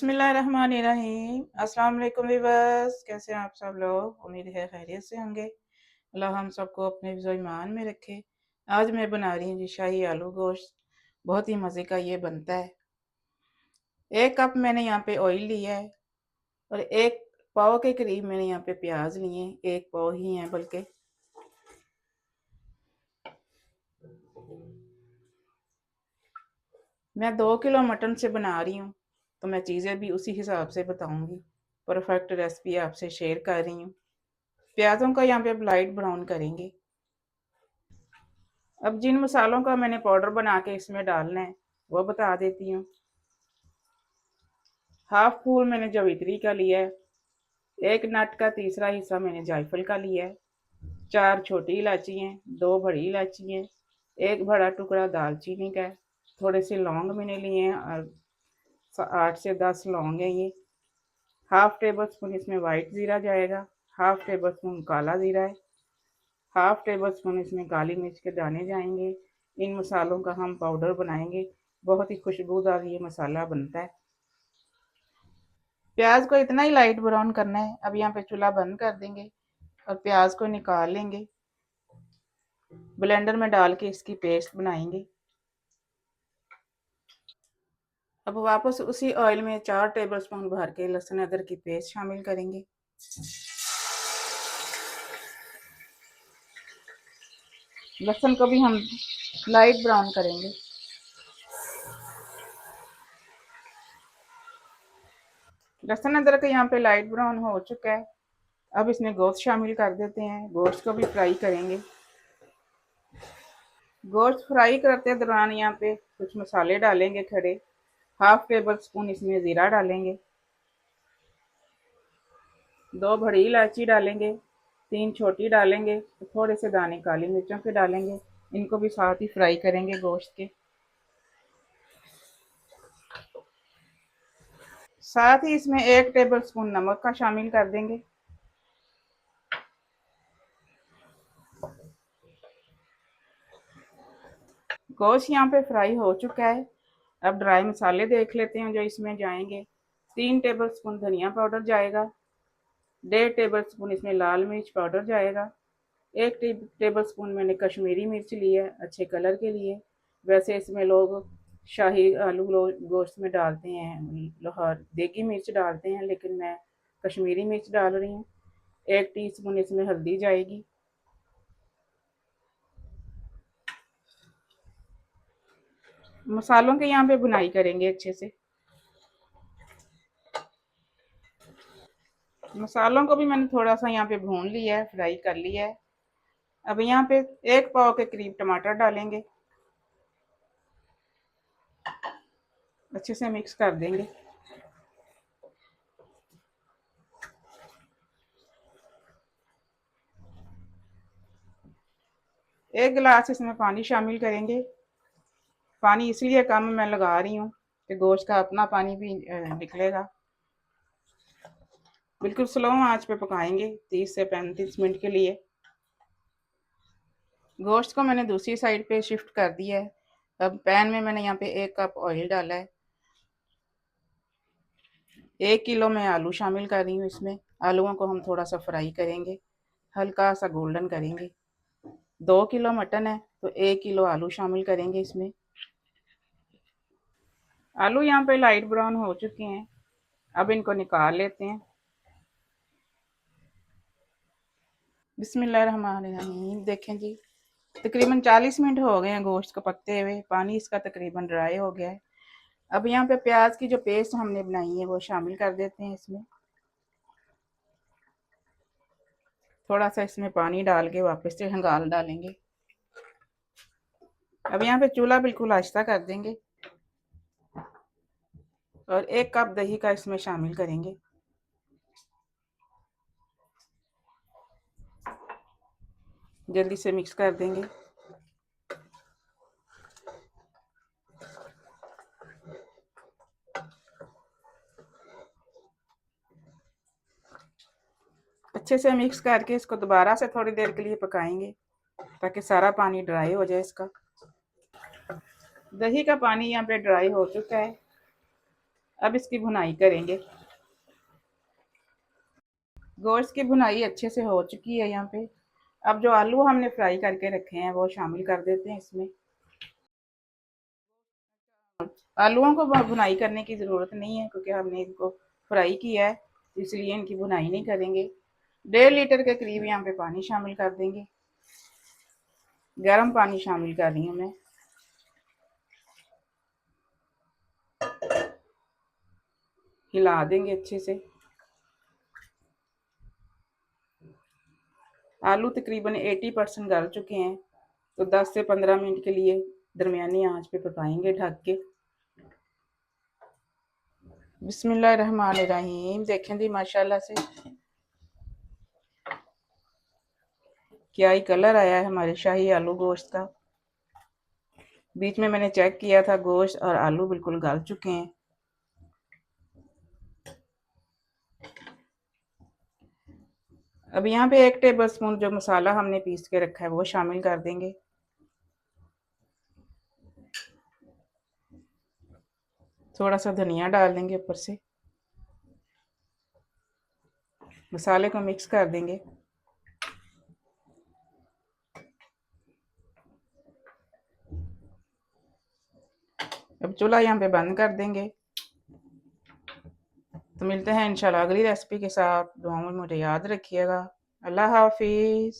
बिस्मिल्लाहिर्रहमानिर्रहीम। अस्सलाम वालेकुम वीवर्स, कैसे हैं आप सब लोग? उम्मीद है खैरियत से होंगे। अल्लाह हम सबको अपने हिफ्ज़ ईमान में रखे। आज मैं बना रही हूँ जी शाही आलू गोश्त। बहुत ही मज़े का ये बनता है। 1 कप मैंने यहाँ पे ऑयल लिया है और 1 पाव के करीब मैंने यहाँ पे प्याज लिए हैं। 1 पाव ही हैं बल्कि। मैं 2 किलो मटन से बना रही हूँ, तो मैं चीज़ें भी उसी हिसाब से बताऊँगी। परफेक्ट रेसिपी आपसे शेयर कर रही हूँ। प्याज़ों का यहाँ पे अब लाइट ब्राउन करेंगे। अब जिन मसालों का मैंने पाउडर बना के इसमें डालना है वो बता देती हूँ। हाफ फूल मैंने जवित्री का लिया है। 1 नट का तीसरा हिस्सा मैंने जायफल का लिया है। 4 छोटी इलायची हैं, 2 बड़ी इलायची हैं, 1 बड़ा टुकड़ा दालचीनी का है। थोड़े से लौंग मैंने लिए हैं और 8 से 10 लौंग हैं ये। हाफ टेबल स्पून इसमें वाइट ज़ीरा जाएगा। हाफ टेबल स्पून काला ज़ीरा है। हाफ टेबल स्पून इसमें काली मिर्च के दाने जाएंगे। इन मसालों का हम पाउडर बनाएंगे। बहुत ही खुशबूदार ये मसाला बनता है। प्याज को इतना ही लाइट ब्राउन करना है। अब यहाँ पे चूल्हा बंद कर देंगे और प्याज को निकाल लेंगे। ब्लेंडर में डाल के इसकी पेस्ट बनाएंगे। अब वापस उसी ऑयल में 4 टेबल स्पून भर के लहसुन अदरक की पेस्ट शामिल करेंगे। लहसुन को भी हम लाइट ब्राउन करेंगे। लहसुन अदरक यहाँ पे लाइट ब्राउन हो चुका है। अब इसमें गोश्त शामिल कर देते हैं। गोश्त को भी फ्राई करेंगे। गोश्त फ्राई करते दौरान यहाँ पे कुछ मसाले डालेंगे खड़े। हाफ टेबल स्पून इसमें ज़ीरा डालेंगे। 2 बड़ी इलायची डालेंगे। 3 छोटी डालेंगे। थोड़े से दाने काली मिर्चों के डालेंगे। इनको भी साथ ही फ्राई करेंगे गोश्त के साथ ही। इसमें 1 टेबल स्पून नमक का शामिल कर देंगे। गोश्त यहाँ पे फ्राई हो चुका है। अब ड्राई मसाले देख लेते हैं जो इसमें जाएंगे। 3 टेबल स्पून धनिया पाउडर जाएगा। 1.5 टेबल स्पून इसमें लाल मिर्च पाउडर जाएगा। 1 टेबल स्पून मैंने कश्मीरी मिर्च ली है अच्छे कलर के लिए। वैसे इसमें लोग शाही आलू गोश्त में डालते हैं लाहौर देगी मिर्च डालते हैं, लेकिन मैं कश्मीरी मिर्च डाल रही हूँ। 1 टीस्पून इसमें हल्दी जाएगी। मसालों के यहाँ पे बुनाई करेंगे अच्छे से। मसालों को भी मैंने थोड़ा सा यहाँ पे भून लिया है, फ्राई कर लिया है। अब यहाँ पे 1 पाव के करीब टमाटर डालेंगे। अच्छे से मिक्स कर देंगे। 1 गिलास इसमें पानी शामिल करेंगे। पानी इसलिए कम मैं लगा रही हूँ कि गोश्त का अपना पानी भी निकलेगा। बिल्कुल स्लो आंच पे पकाएंगे 30 से 35 मिनट के लिए। गोश्त को मैंने दूसरी साइड पे शिफ्ट कर दिया है। अब पैन में मैंने यहाँ पे 1 कप ऑयल डाला है। 1 किलो मैं आलू शामिल कर रही हूँ इसमें। आलूओं को हम थोड़ा सा फ्राई करेंगे, हल्का सा गोल्डन करेंगे। 2 किलो मटन है तो 1 किलो आलू शामिल करेंगे इसमें। आलू यहाँ पे लाइट ब्राउन हो चुके हैं। अब इनको निकाल लेते हैं। बिस्मिल्लाहिर्रहमानिर्रहीम। देखें जी, तकरीबन 40 मिनट हो गए हैं गोश्त को पकते हुए। पानी इसका तकरीबन ड्राई हो गया है। अब यहाँ पे प्याज की जो पेस्ट हमने बनाई है वो शामिल कर देते हैं इसमें। थोड़ा सा इसमें पानी डाल के वापस से हंगाल डालेंगे। अब यहाँ पे चूल्हा बिल्कुल आहिस्ता कर देंगे और 1 कप दही का इसमें शामिल करेंगे। जल्दी से मिक्स कर देंगे। अच्छे से मिक्स करके इसको दोबारा से थोड़ी देर के लिए पकाएंगे ताकि सारा पानी ड्राई हो जाए इसका। दही का पानी यहाँ पे ड्राई हो चुका है। अब इसकी भुनाई करेंगे। गोश्त की भुनाई अच्छे से हो चुकी है यहाँ पे। अब जो आलू हमने फ्राई करके रखे हैं वो शामिल कर देते हैं इसमें। आलूओं को भुनाई करने की ज़रूरत नहीं है क्योंकि हमने इनको फ्राई किया है, इसलिए इनकी भुनाई नहीं करेंगे। 1.5 लीटर के करीब यहाँ पे पानी शामिल कर देंगे। गर्म पानी शामिल कर रही हूँ मैं। हिला देंगे अच्छे से। आलू तकरीबन 80% गल चुके हैं, तो 10 से 15 मिनट के लिए दरमियानी आंच पे पकाएंगे ढक के। बिस्मिल्लाहिर्रहमानिर्रहीम। देखें जी माशाल्लाह से क्या ही कलर आया है हमारे शाही आलू गोश्त का। बीच में मैंने चेक किया था, गोश्त और आलू बिल्कुल गल चुके हैं। अब यहाँ पे 1 टेबल स्पून जो मसाला हमने पीस के रखा है वो शामिल कर देंगे। थोड़ा सा धनिया डाल देंगे ऊपर से। मसाले को मिक्स कर देंगे। अब चूल्हा यहाँ पे बंद कर देंगे। तो मिलते हैं इंशाल्लाह अगली रेसिपी के साथ। दुआओं में मुझे याद रखिएगा। अल्लाह हाफिज़।